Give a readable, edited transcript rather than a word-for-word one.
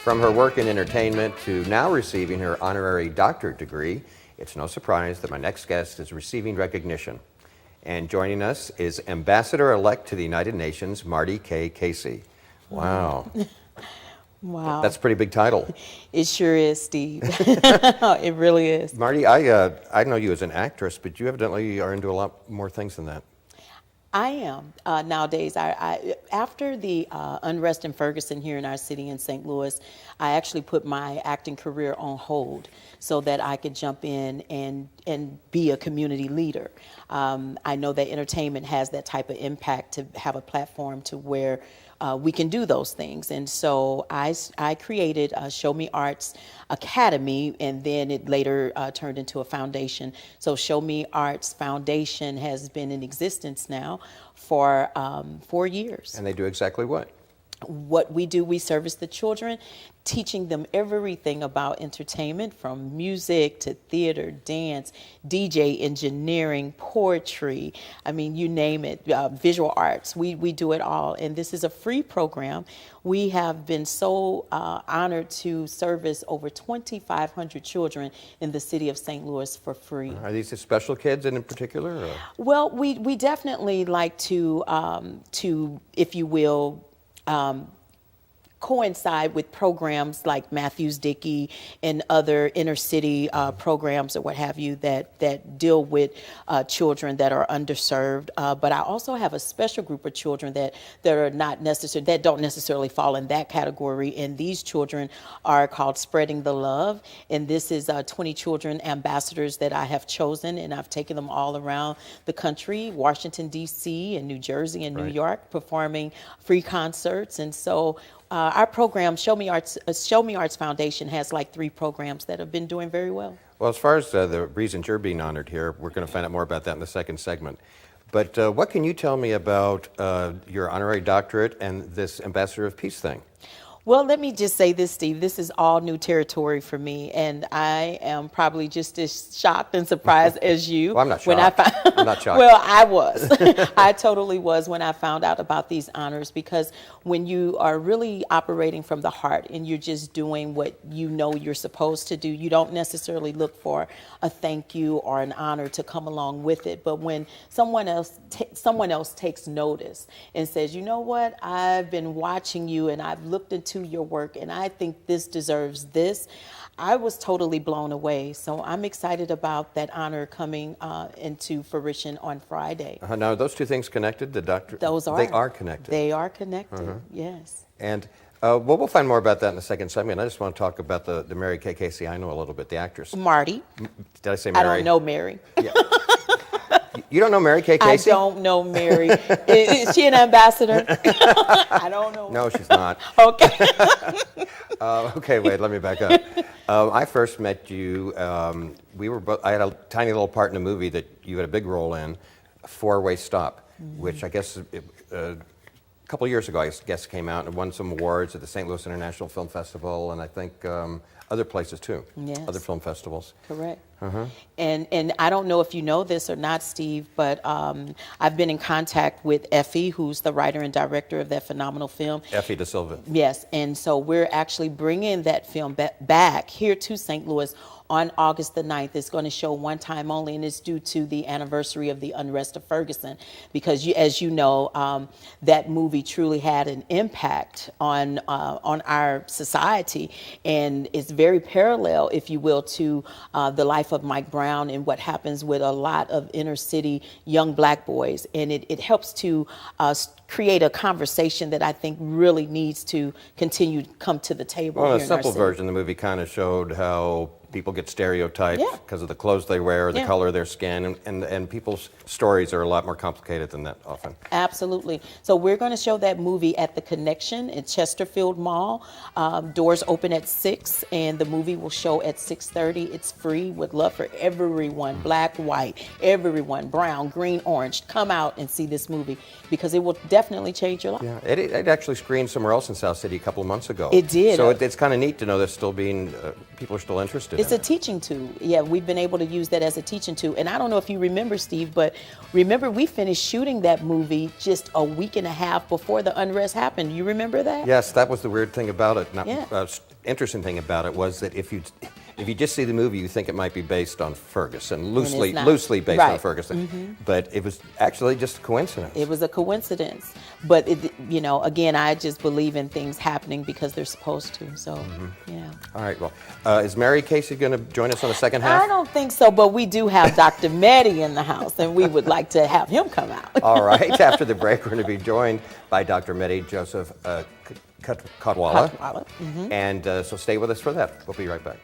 From her work in entertainment to now receiving her honorary doctorate degree, it's no surprise that my next guest is receiving recognition. And joining us is Ambassador-elect to the United Nations, Marty K. Casey. Wow. Wow. That's a pretty big title. It sure is, Steve. It really is. Marty, I know you as an actress, but you evidently are into a lot more things than that. I am nowadays. After the unrest in Ferguson here in our city in St. Louis, I actually put my acting career on hold so that I could jump in and be a community leader. I know that entertainment has that type of impact to have a platform to where we can do those things. And so I created a Show Me Arts Academy, and then it later turned into a foundation. So Show Me Arts Foundation has been in existence now for 4 years. And they do exactly what? What we do, we service the children, teaching them everything about entertainment, from music to theater, dance, DJ, engineering, poetry. I mean, you name it, visual arts. We do it all. And this is a free program. We have been so honored to service over 2,500 children in the city of St. Louis for free. Are these the special kids in particular? Or? Well, we definitely like to, if you will, coincide with programs like Matthews Dickey and other inner city programs or what have you that deal with children that are underserved. But I also have a special group of children that don't necessarily fall in that category. And these children are called Spreading the Love. And this is 20 children ambassadors that I have chosen, and I've taken them all around the country, Washington, D.C. and New Jersey and New York, performing free concerts. And so our program, Show Me Arts Foundation, has like 3 programs that have been doing very well. Well, as far as the reasons you're being honored here, we're going to find out more about that in the second segment. But what can you tell me about your honorary doctorate and this Ambassador of Peace thing? Well, let me just say this, Steve. This is all new territory for me, and I am probably just as shocked and surprised as you. Well, I'm not shocked. I'm not shocked. Well, I was. I totally was when I found out about these honors, because when you are really operating from the heart and you're just doing what you know you're supposed to do, you don't necessarily look for a thank you or an honor to come along with it. But when someone else takes notice and says, you know what, I've been watching you and I've looked into your work and I think this deserves this, I was totally blown away. So I'm excited about that honor coming into fruition on Friday. Now, are those two things connected? The doctor? Those are. They are connected. They are connected, yes. And well, we'll find more about that in the second segment. I just want to talk about the Mary K. Casey I know a little bit, the actress. Marty. Did I say Mary? I don't know Mary. Yeah. You don't know Mary K. Casey? I don't know Mary. Is she an ambassador? I don't know. No, she's not. Okay. Okay, wait, let me back up. I first met you, I had a tiny little part in a movie that you had a big role in, Four-Way Stop, which I guess a couple of years ago, I guess, came out and won some awards at the St. Louis International Film Festival, and I think other places too, other film festivals. Correct. And I don't know if you know this or not, Steve, but I've been in contact with Effie, who's the writer and director of that phenomenal film. Effie De Silva. Yes, and so we're actually bringing that film back here to St. Louis on August the 9th. It's going to show one time only, and it's due to the anniversary of the unrest of Ferguson, because as you know, that movie truly had an impact on our society, and it's very parallel, if you will, to the life of Mike Brown and what happens with a lot of inner city young black boys. And it helps to create a conversation that I think really needs to continue to come to the table. Well, here in a in our simple city. version, the movie kind of showed how people get stereotyped because of the clothes they wear, the color of their skin, and people's stories are a lot more complicated than that often. Absolutely. So we're going to show that movie at the Connection in Chesterfield Mall. Doors open at 6, and the movie will show at 6:30. It's free. Would love for everyone, black, white, everyone, brown, green, orange, come out and see this movie, because it will definitely change your life. Yeah, it actually screened somewhere else in South City a couple of months ago. It did. So it's kind of neat to know that still being, people are still interested It's a teaching tool. Yeah, we've been able to use that as a teaching tool. And I don't know if you remember, Steve, but remember we finished shooting that movie just a week and a half before the unrest happened. You remember that? Yes, that was the weird thing about it. interesting thing about it was that if you just see the movie, you think it might be based on Ferguson, loosely not. based on Right. Ferguson, but it was actually just a coincidence. It was a coincidence, but again, I just believe in things happening because they're supposed to. So, yeah. All right. Well, is Mary Casey going to join us on the second half? I don't think so, but we do have Dr. Meddy in the house, and we would like to have him come out. All right. After the break, we're going to be joined by Dr. Meddy Joseph Katwala. Katwala. And so stay with us for that. We'll be right back.